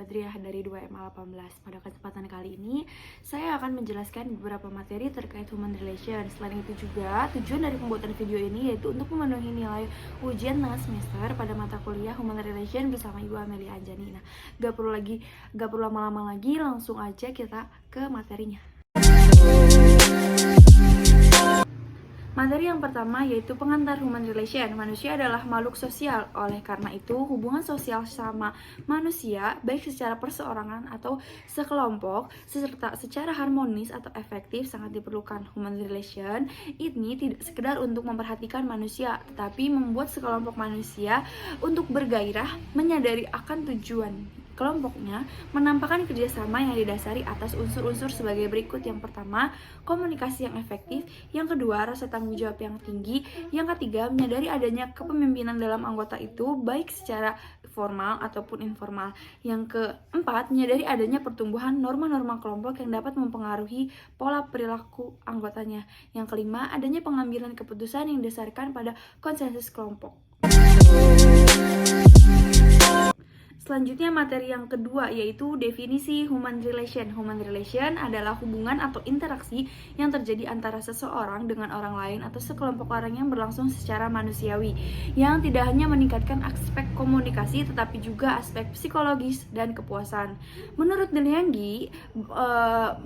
Badriah dari 2MA18. Pada kesempatan kali ini, saya akan menjelaskan beberapa materi terkait human relation. Selain itu juga, tujuan dari pembuatan video ini yaitu untuk memenuhi nilai ujian tengah semester pada mata kuliah human relation bersama Ibu Amelia Anjani. Nah, gak perlu lama-lama lagi, langsung aja kita ke materinya. Materi yang pertama yaitu pengantar human relation. Manusia adalah makhluk sosial. Oleh karena itu, hubungan sosial sama manusia, baik secara perseorangan atau sekelompok, serta secara harmonis atau efektif sangat diperlukan. Human relation ini tidak sekedar untuk memperhatikan manusia, tetapi membuat sekelompok manusia untuk bergairah, menyadari akan tujuan kelompoknya, menampakkan kerjasama yang didasari atas unsur-unsur sebagai berikut. Yang pertama, komunikasi yang efektif. Yang kedua, rasa tanggung jawab yang tinggi. Yang ketiga, menyadari adanya kepemimpinan dalam anggota itu, baik secara formal ataupun informal. Yang keempat, menyadari adanya pertumbuhan norma-norma kelompok yang dapat mempengaruhi pola perilaku anggotanya. Yang kelima, adanya pengambilan keputusan yang didasarkan pada konsensus kelompok. Selanjutnya materi yang kedua yaitu definisi human relation. Human relation adalah hubungan atau interaksi yang terjadi antara seseorang dengan orang lain atau sekelompok orang yang berlangsung secara manusiawi, yang tidak hanya meningkatkan aspek komunikasi tetapi juga aspek psikologis dan kepuasan. Menurut Delianggi,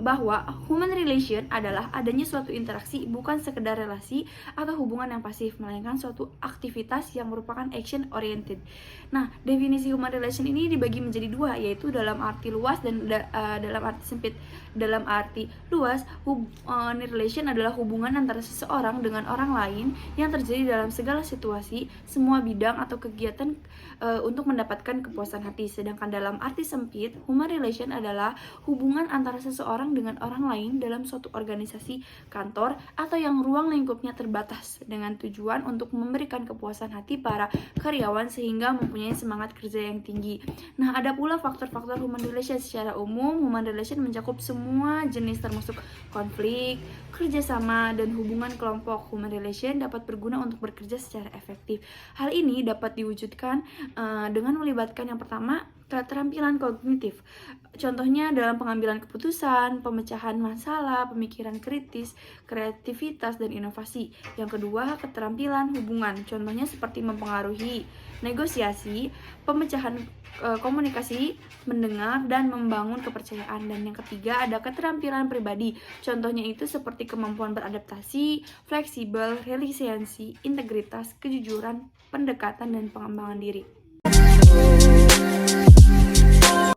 bahwa human relation adalah adanya suatu interaksi, bukan sekedar relasi atau hubungan yang pasif, melainkan suatu aktivitas yang merupakan action oriented. Nah, definisi human relation ini dibagi menjadi dua, yaitu dalam arti luas dan dalam arti sempit. Dalam arti luas, human relation adalah hubungan antara seseorang dengan orang lain yang terjadi dalam segala situasi, semua bidang atau kegiatan untuk mendapatkan kepuasan hati. Sedangkan dalam arti sempit, human relation adalah hubungan antara seseorang dengan orang lain dalam suatu organisasi, kantor, atau yang ruang lingkupnya terbatas dengan tujuan untuk memberikan kepuasan hati para karyawan sehingga mempunyai semangat kerja yang tinggi. Nah, ada pula faktor-faktor human relation. Secara umum, human relation mencakup semua jenis termasuk konflik, kerjasama, dan hubungan kelompok. Human relation dapat berguna untuk bekerja secara efektif. Hal ini dapat diwujudkan dengan melibatkan yang pertama, keterampilan kognitif. Contohnya dalam pengambilan keputusan, pemecahan masalah, pemikiran kritis, kreativitas, dan inovasi. Yang kedua, keterampilan hubungan. Contohnya seperti mempengaruhi negosiasi, pemecahan komunikasi, mendengar, dan membangun kepercayaan. Dan yang ketiga, ada keterampilan pribadi. Contohnya itu seperti kemampuan beradaptasi, fleksibel, resiliensi, integritas, kejujuran, pendekatan, dan pengembangan diri.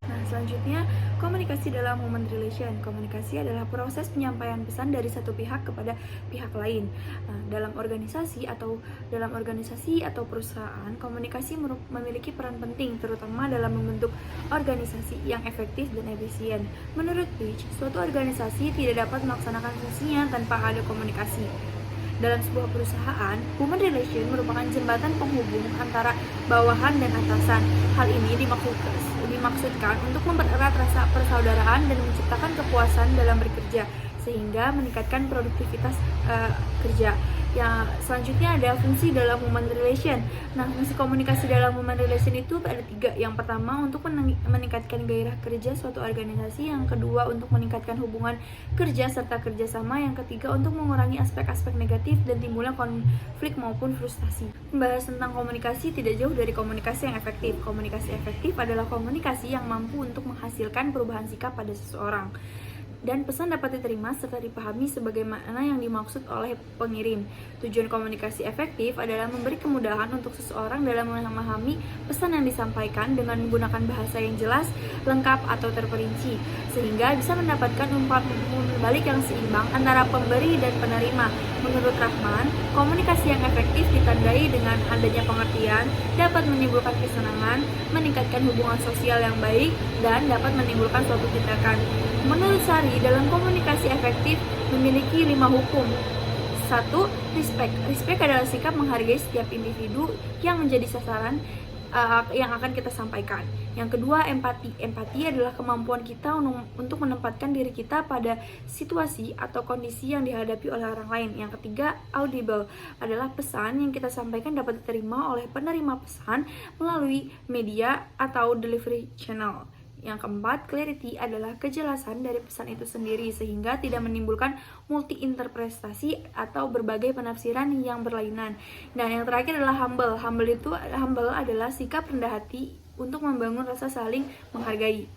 Nah, selanjutnya, komunikasi dalam human relation. Komunikasi adalah proses penyampaian pesan dari satu pihak kepada pihak lain. Nah, dalam organisasi atau perusahaan, komunikasi memiliki peran penting, terutama dalam membentuk organisasi yang efektif dan efisien. Menurut Peach, suatu organisasi tidak dapat melaksanakan fungsinya tanpa ada komunikasi. Dalam sebuah perusahaan, human relation merupakan jembatan penghubung antara bawahan dan atasan. Hal ini dimaksudkan untuk mempererat rasa persaudaraan dan menciptakan kepuasan dalam bekerja, sehingga meningkatkan produktivitas kerja. Yang selanjutnya ada fungsi dalam human relation. Nah, fungsi komunikasi dalam human relation itu ada 3. Yang pertama, untuk meningkatkan gairah kerja suatu organisasi. Yang kedua, untuk meningkatkan hubungan kerja serta kerjasama. Yang ketiga, untuk mengurangi aspek-aspek negatif dan timbulnya konflik maupun frustasi. Membahas tentang komunikasi tidak jauh dari komunikasi yang efektif. Komunikasi efektif adalah komunikasi yang mampu untuk menghasilkan perubahan sikap pada seseorang, dan pesan dapat diterima serta dipahami sebagaimana yang dimaksud oleh pengirim. Tujuan komunikasi efektif adalah memberi kemudahan untuk seseorang dalam memahami pesan yang disampaikan dengan menggunakan bahasa yang jelas, lengkap, atau terperinci, sehingga bisa mendapatkan umpan balik yang seimbang antara pemberi dan penerima. Menurut Rahman, komunikasi yang efektif ditandai dengan adanya pengertian, dapat menimbulkan kesenangan, meningkatkan hubungan sosial yang baik, dan dapat menimbulkan suatu tindakan. Menurut Sari, dalam komunikasi efektif memiliki 5 hukum. 1. Respect. Respect adalah sikap menghargai setiap individu yang menjadi sasaran yang akan kita sampaikan. Yang kedua, empati. Empati adalah kemampuan kita untuk menempatkan diri kita pada situasi atau kondisi yang dihadapi oleh orang lain. Yang ketiga, audible adalah pesan yang kita sampaikan dapat diterima oleh penerima pesan melalui media atau delivery channel. Yang keempat, clarity adalah kejelasan dari pesan itu sendiri sehingga tidak menimbulkan multi-interpretasi atau berbagai penafsiran yang berlainan. Dan yang terakhir adalah humble. Humble adalah sikap rendah hati untuk membangun rasa saling menghargai.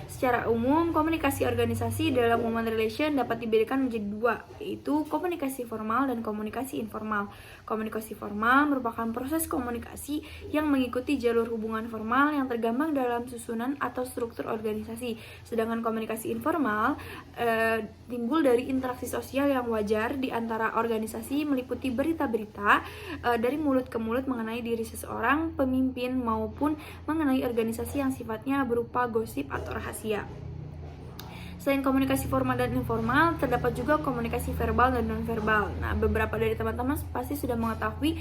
Secara umum, komunikasi organisasi dalam human relation dapat dibedakan menjadi dua, yaitu komunikasi formal dan komunikasi informal. Komunikasi formal merupakan proses komunikasi yang mengikuti jalur hubungan formal yang tergambang dalam susunan atau struktur organisasi. Sedangkan komunikasi informal timbul dari interaksi sosial yang wajar di antara organisasi, meliputi berita-berita dari mulut ke mulut mengenai diri seseorang, pemimpin, maupun mengenai organisasi yang sifatnya berupa gosip atau rahasia. Selain komunikasi formal dan informal, terdapat juga komunikasi verbal dan non-verbal. Nah, beberapa dari teman-teman pasti sudah mengetahui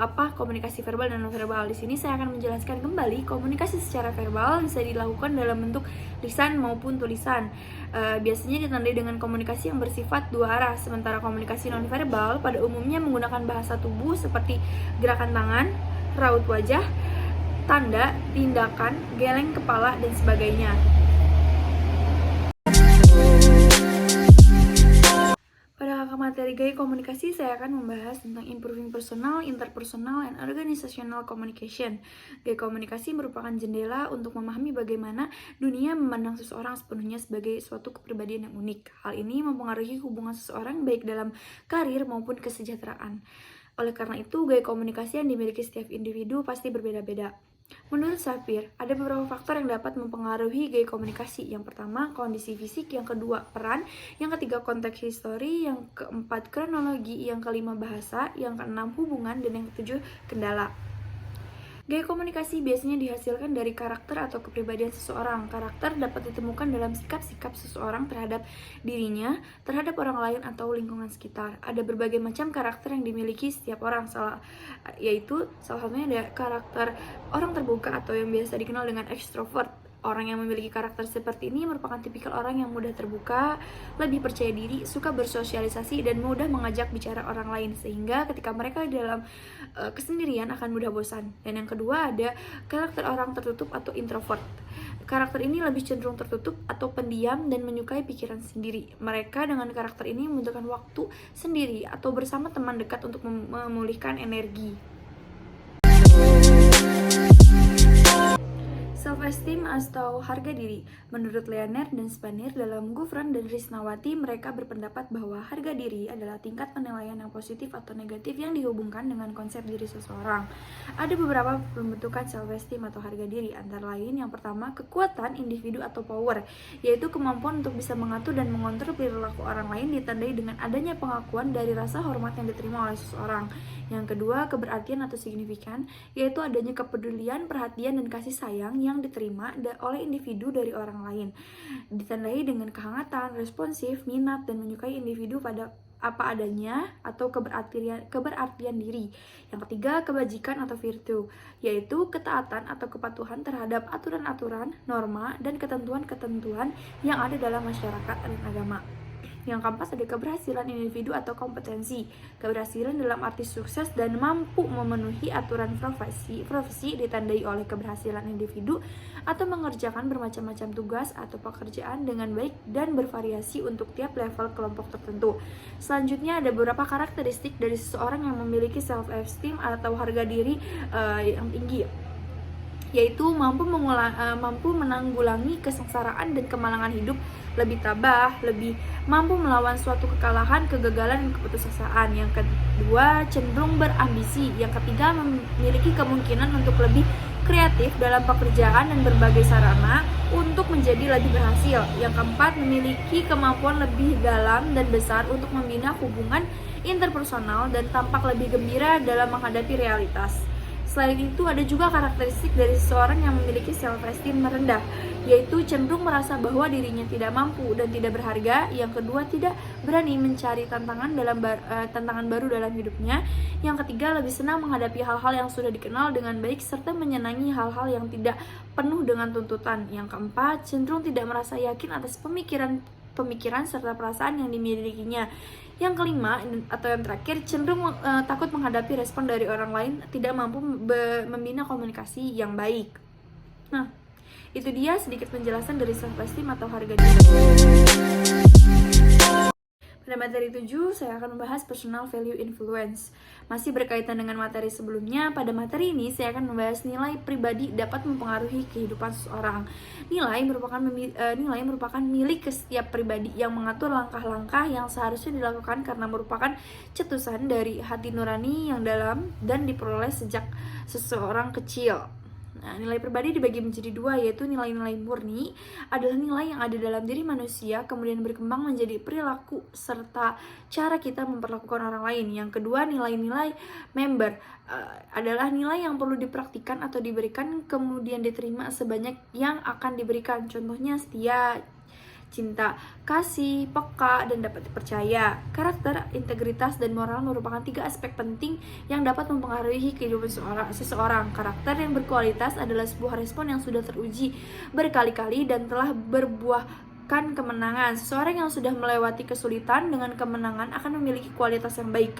apa komunikasi verbal dan non-verbal. Di sini saya akan menjelaskan kembali komunikasi secara verbal bisa dilakukan dalam bentuk lisan maupun tulisan. Biasanya ditandai dengan komunikasi yang bersifat dua arah, sementara komunikasi non-verbal pada umumnya menggunakan bahasa tubuh seperti gerakan tangan, raut wajah, tanda, tindakan, geleng kepala, dan sebagainya. Pada kakak materi gaya komunikasi, saya akan membahas tentang improving personal, interpersonal, and organizational communication. Gaya komunikasi merupakan jendela untuk memahami bagaimana dunia memandang seseorang sepenuhnya sebagai suatu kepribadian yang unik. Hal ini mempengaruhi hubungan seseorang baik dalam karir maupun kesejahteraan. Oleh karena itu, gaya komunikasi yang dimiliki setiap individu pasti berbeda-beda. Menurut Sapir, ada beberapa faktor yang dapat mempengaruhi gaya komunikasi. Yang pertama, kondisi fisik. Yang kedua, peran. Yang ketiga, konteks histori. Yang keempat, kronologi. Yang kelima, bahasa. Yang keenam, hubungan. Dan yang ketujuh, kendala. Gaya komunikasi biasanya dihasilkan dari karakter atau kepribadian seseorang. Karakter dapat ditemukan dalam sikap-sikap seseorang terhadap dirinya, terhadap orang lain, atau lingkungan sekitar. Ada berbagai macam karakter yang dimiliki setiap orang, yaitu salah satunya ada karakter orang terbuka atau yang biasa dikenal dengan extrovert. Orang yang memiliki karakter seperti ini merupakan tipikal orang yang mudah terbuka, lebih percaya diri, suka bersosialisasi, dan mudah mengajak bicara orang lain, sehingga ketika mereka dalam kesendirian akan mudah bosan. Dan yang kedua ada karakter orang tertutup atau introvert. Karakter ini lebih cenderung tertutup atau pendiam dan menyukai pikiran sendiri. Mereka dengan karakter ini membutuhkan waktu sendiri atau bersama teman dekat untuk memulihkan energi. Self-esteem atau harga diri. Menurut Leonard dan Spanir dalam Gufran dan Risnawati, mereka berpendapat bahwa harga diri adalah tingkat penilaian yang positif atau negatif yang dihubungkan dengan konsep diri seseorang. Ada beberapa pembentukan self-esteem atau harga diri, antara lain yang pertama, kekuatan individu atau power, yaitu kemampuan untuk bisa mengatur dan mengontrol perilaku orang lain ditandai dengan adanya pengakuan dari rasa hormat yang diterima oleh seseorang. Yang kedua, keberartian atau signifikan, yaitu adanya kepedulian, perhatian, dan kasih sayang yang diterima oleh individu dari orang lain. Ditandai dengan kehangatan, responsif, minat, dan menyukai individu pada apa adanya atau keberartian diri. Yang ketiga, kebajikan atau virtue, yaitu ketaatan atau kepatuhan terhadap aturan-aturan, norma, dan ketentuan-ketentuan yang ada dalam masyarakat dan agama. Yang keempat ada keberhasilan individu atau kompetensi. Keberhasilan dalam arti sukses dan mampu memenuhi aturan profesi ditandai oleh keberhasilan individu atau mengerjakan bermacam-macam tugas atau pekerjaan dengan baik dan bervariasi untuk tiap level kelompok tertentu. Selanjutnya ada beberapa karakteristik dari seseorang yang memiliki self-esteem atau harga diri yang tinggi, yaitu mampu menanggulangi kesengsaraan dan kemalangan hidup, lebih tabah, lebih mampu melawan suatu kekalahan, kegagalan, dan keputusasaan. Yang kedua, cenderung berambisi. Yang ketiga, memiliki kemungkinan untuk lebih kreatif dalam pekerjaan dan berbagai sarana untuk menjadi lebih berhasil. Yang keempat, memiliki kemampuan lebih dalam dan besar untuk membina hubungan interpersonal dan tampak lebih gembira dalam menghadapi realitas. Selain itu, ada juga karakteristik dari seseorang yang memiliki self-esteem merendah, yaitu cenderung merasa bahwa dirinya tidak mampu dan tidak berharga. Yang kedua, tidak berani mencari tantangan baru dalam hidupnya. Yang ketiga, lebih senang menghadapi hal-hal yang sudah dikenal dengan baik serta menyenangi hal-hal yang tidak penuh dengan tuntutan. Yang keempat, cenderung tidak merasa yakin atas pemikiran serta perasaan yang dimilikinya. Yang kelima atau yang terakhir, cenderung takut menghadapi respon dari orang lain, tidak mampu membina komunikasi yang baik. Nah, Itu dia sedikit penjelasan dari self-esteem atau harga diri. Pada materi 7, saya akan membahas personal value influence. Masih berkaitan dengan materi sebelumnya, pada materi ini saya akan membahas nilai pribadi dapat mempengaruhi kehidupan seseorang. Nilai merupakan milik setiap pribadi yang mengatur langkah-langkah yang seharusnya dilakukan karena merupakan cetusan dari hati nurani yang dalam dan diperoleh sejak seseorang kecil. Nah, nilai pribadi dibagi menjadi dua, yaitu nilai-nilai murni adalah nilai yang ada dalam diri manusia, kemudian berkembang menjadi perilaku serta cara kita memperlakukan orang lain. Yang kedua, nilai-nilai member adalah nilai yang perlu dipraktikkan atau diberikan, kemudian diterima sebanyak yang akan diberikan. Contohnya setia, cinta, kasih, peka, dan dapat dipercaya. Karakter, integritas, dan moral merupakan 3 aspek penting yang dapat mempengaruhi kehidupan seseorang. Karakter yang berkualitas adalah sebuah respon yang sudah teruji berkali-kali dan telah berbuahkan kemenangan. Seseorang yang sudah melewati kesulitan dengan kemenangan akan memiliki kualitas yang baik.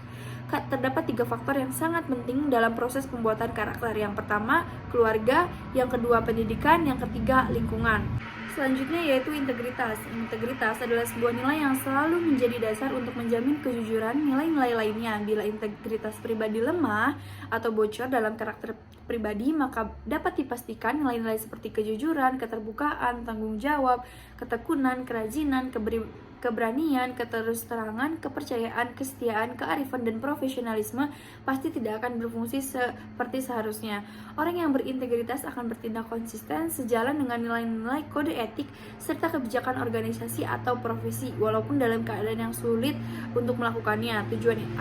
Terdapat 3 faktor yang sangat penting dalam proses pembuatan karakter. Yang pertama, keluarga. Yang kedua, pendidikan. Yang ketiga, lingkungan. Selanjutnya yaitu integritas. Integritas adalah sebuah nilai yang selalu menjadi dasar untuk menjamin kejujuran nilai-nilai lainnya. Bila integritas pribadi lemah atau bocor dalam karakter pribadi, maka dapat dipastikan nilai-nilai seperti kejujuran, keterbukaan, tanggung jawab, ketekunan, kerajinan, keberanian, keterus-terangan, kepercayaan, kesetiaan, kearifan, dan profesionalisme pasti tidak akan berfungsi seperti seharusnya. Orang yang berintegritas akan bertindak konsisten sejalan dengan nilai-nilai kode etik serta kebijakan organisasi atau profesi, walaupun dalam keadaan yang sulit untuk melakukannya.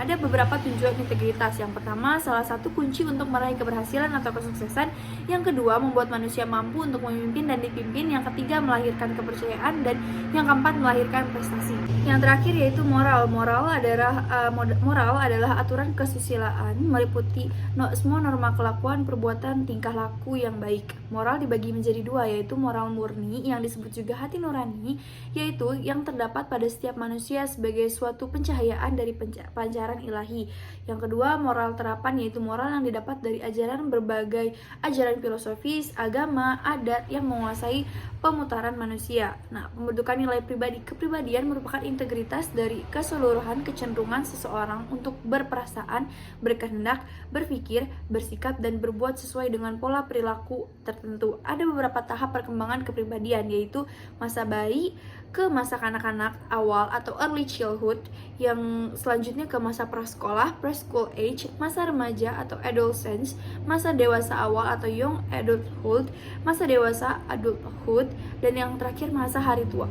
Ada beberapa tujuan integritas. Yang pertama, salah satu kunci untuk meraih keberhasilan atau kesuksesan. Yang kedua, membuat manusia mampu untuk memimpin dan dipimpin. Yang ketiga, melahirkan kepercayaan. Dan yang keempat, melahirkan prestasi. Yang terakhir yaitu moral. Moral adalah aturan kesusilaan, meliputi semua norma kelakuan, perbuatan, tingkah laku yang baik. Moral dibagi menjadi dua, yaitu moral murni yang disebut juga hati nurani, yaitu yang terdapat pada setiap manusia sebagai suatu pencahayaan dari pancaran ilahi. Yang kedua, moral terapan, yaitu moral yang didapat dari berbagai ajaran filosofis, agama, adat yang menguasai pemutaran manusia. Nah, pembentukan nilai kepribadian merupakan integritas dari keseluruhan kecenderungan seseorang untuk berperasaan, berkehendak, berpikir, bersikap, dan berbuat sesuai dengan pola perilaku tertentu. Ada beberapa tahap perkembangan kepribadian, yaitu masa bayi ke masa kanak-kanak awal atau early childhood, yang selanjutnya ke masa prasekolah, preschool age, masa remaja atau adolescence, masa dewasa awal atau young adulthood, masa dewasa adulthood, dan yang terakhir masa hari tua.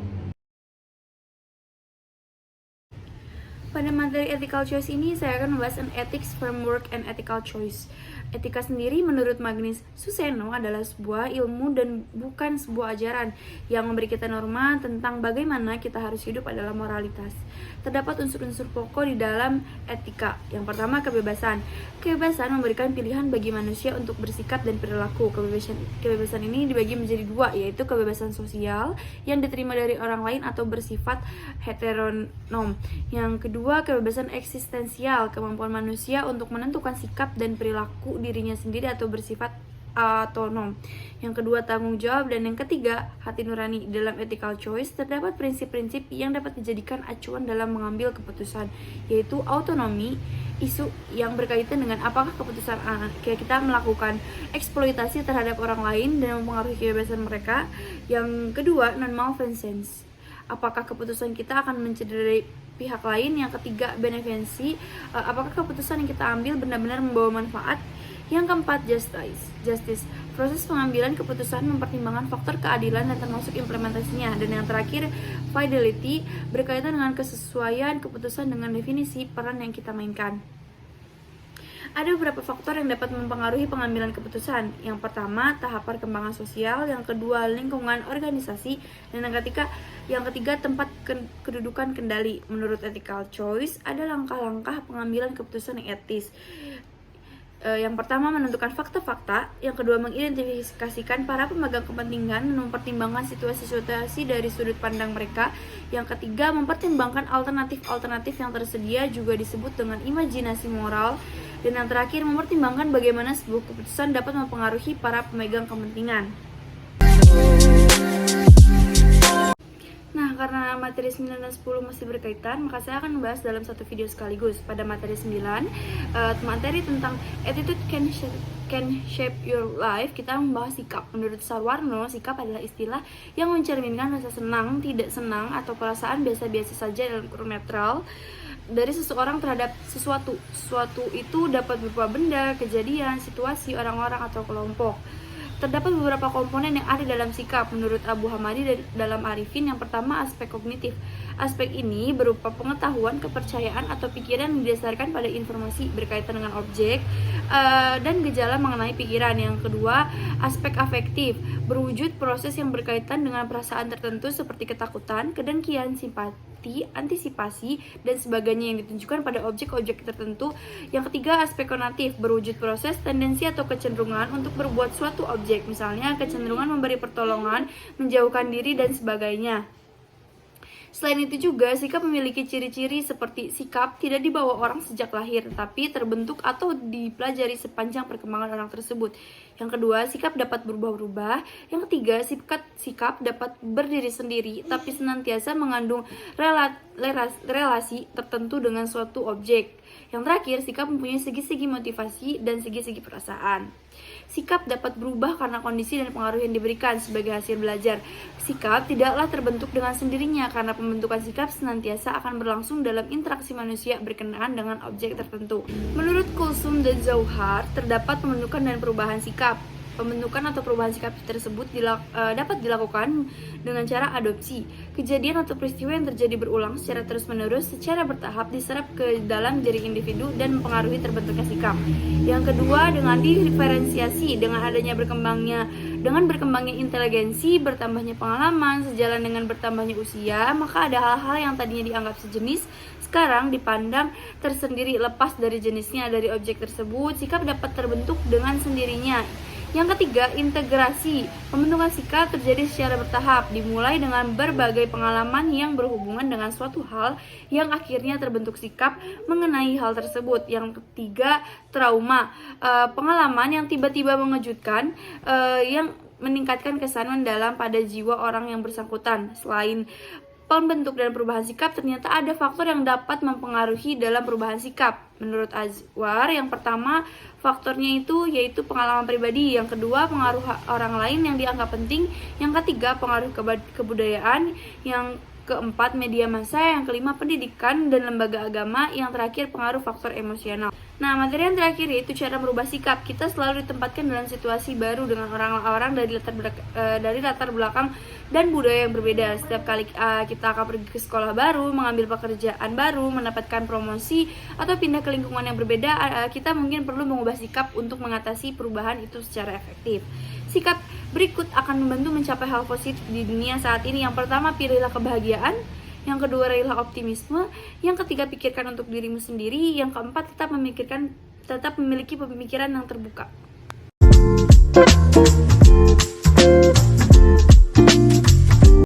Pada materi ethical choice ini, saya akan membahas an ethics framework and ethical choice. Etika sendiri menurut Magnus Suseno adalah sebuah ilmu dan bukan sebuah ajaran yang memberi kita norma tentang bagaimana kita harus hidup adalah moralitas. Terdapat unsur-unsur pokok di dalam etika. Yang pertama, kebebasan. Kebebasan memberikan pilihan bagi manusia untuk bersikap dan perilaku. Kebebasan ini dibagi menjadi dua, yaitu kebebasan sosial yang diterima dari orang lain atau bersifat heteronom. Yang kedua, kebebasan eksistensial, kemampuan manusia untuk menentukan sikap dan perilaku dirinya sendiri atau bersifat otonom. Yang kedua, tanggung jawab. Dan yang ketiga, hati nurani. Dalam ethical choice terdapat prinsip-prinsip yang dapat dijadikan acuan dalam mengambil keputusan, yaitu autonomi, isu yang berkaitan dengan apakah keputusan kita melakukan eksploitasi terhadap orang lain dan mempengaruhi kebebasan mereka. Yang kedua, non-malfeasance, apakah keputusan kita akan mencederai pihak lain. Yang ketiga, benevensi, apakah keputusan yang kita ambil benar-benar membawa manfaat. Yang keempat, justice, proses pengambilan keputusan mempertimbangkan faktor keadilan dan termasuk implementasinya. Dan yang terakhir, fidelity, berkaitan dengan kesesuaian keputusan dengan definisi peran yang kita mainkan. Ada beberapa faktor yang dapat mempengaruhi pengambilan keputusan. Yang pertama, tahap perkembangan sosial. Yang kedua, lingkungan organisasi. Dan yang ketiga, tempat kedudukan kendali. Menurut ethical choice, ada langkah-langkah pengambilan keputusan yang etis. Yang pertama, menentukan fakta-fakta. Yang kedua, mengidentifikasikan para pemegang kepentingan dan mempertimbangkan situasi-situasi dari sudut pandang mereka. Yang ketiga, mempertimbangkan alternatif-alternatif yang tersedia, juga disebut dengan imajinasi moral. Dan yang terakhir, mempertimbangkan bagaimana sebuah keputusan dapat mempengaruhi para pemegang kepentingan. Nah, karena materi 9 dan 10 masih berkaitan, maka saya akan membahas dalam satu video sekaligus. Pada materi 9, materi tentang attitude can shape your life, kita membahas sikap. Menurut Sarwarno, sikap adalah istilah yang mencerminkan rasa senang, tidak senang, atau perasaan biasa-biasa saja dalam kurung netral dari seseorang terhadap sesuatu. Sesuatu itu dapat berupa benda, kejadian, situasi, orang-orang, atau kelompok. Terdapat beberapa komponen yang ada dalam sikap menurut Abu Hamadi dalam Arifin. Yang pertama, aspek kognitif. Aspek ini berupa pengetahuan, kepercayaan, atau pikiran yang didasarkan pada informasi berkaitan dengan objek dan gejala mengenai pikiran. Yang kedua, aspek afektif, berwujud proses yang berkaitan dengan perasaan tertentu seperti ketakutan, kedengkian, simpati, antisipasi, dan sebagainya yang ditunjukkan pada objek-objek tertentu. Yang ketiga, aspek konatif, berwujud proses, tendensi, atau kecenderungan untuk berbuat suatu objek, misalnya kecenderungan memberi pertolongan, menjauhkan diri, dan sebagainya. Selain itu juga, sikap memiliki ciri-ciri seperti sikap tidak dibawa orang sejak lahir, tapi terbentuk atau dipelajari sepanjang perkembangan orang tersebut. Yang kedua, sikap dapat berubah-ubah. Yang ketiga, sikap dapat berdiri sendiri, tapi senantiasa mengandung relasi tertentu dengan suatu objek. Yang terakhir, sikap mempunyai segi-segi motivasi dan segi-segi perasaan. Sikap dapat berubah karena kondisi dan pengaruh yang diberikan sebagai hasil belajar. Sikap tidaklah terbentuk dengan sendirinya karena pembentukan sikap senantiasa akan berlangsung dalam interaksi manusia berkenaan dengan objek tertentu. Menurut Kulsum dan Zauhar, terdapat pembentukan dan perubahan sikap. Pembentukan atau perubahan sikap tersebut dapat dilakukan dengan cara adopsi. Kejadian atau peristiwa yang terjadi berulang secara terus-menerus, secara bertahap diserap ke dalam diri individu dan mempengaruhi terbentuknya sikap. Yang kedua, dengan diferensiasi, dengan berkembangnya inteligensi, bertambahnya pengalaman, sejalan dengan bertambahnya usia, maka ada hal-hal yang tadinya dianggap sejenis sekarang dipandang tersendiri lepas dari jenisnya dari objek tersebut. Sikap dapat terbentuk dengan sendirinya. Yang ketiga, integrasi. Pembentukan sikap terjadi secara bertahap, dimulai dengan berbagai pengalaman yang berhubungan dengan suatu hal yang akhirnya terbentuk sikap mengenai hal tersebut. Yang ketiga, trauma. Pengalaman yang tiba-tiba mengejutkan yang meningkatkan kesan mendalam pada jiwa orang yang bersangkutan. Selain pembentuk dan perubahan sikap, ternyata ada faktor yang dapat mempengaruhi dalam perubahan sikap. Menurut Azwar, yang pertama faktornya itu yaitu pengalaman pribadi, yang kedua pengaruh orang lain yang dianggap penting, yang ketiga pengaruh kebudayaan, yang keempat media massa, yang kelima pendidikan dan lembaga agama, yang terakhir pengaruh faktor emosional. Nah, materi yang terakhir yaitu cara merubah sikap. Kita selalu ditempatkan dalam situasi baru dengan orang-orang dari latar belakang dan budaya yang berbeda. Setiap kali kita akan pergi ke sekolah baru, mengambil pekerjaan baru, mendapatkan promosi, atau pindah ke lingkungan yang berbeda, kita mungkin perlu mengubah sikap untuk mengatasi perubahan itu secara efektif. Sikap berikut akan membantu mencapai hal positif di dunia saat ini. Yang pertama, pilihlah kebahagiaan. Yang kedua, raihlah optimisme. Yang ketiga, pikirkan untuk dirimu sendiri. Yang keempat, tetap memiliki pemikiran yang terbuka.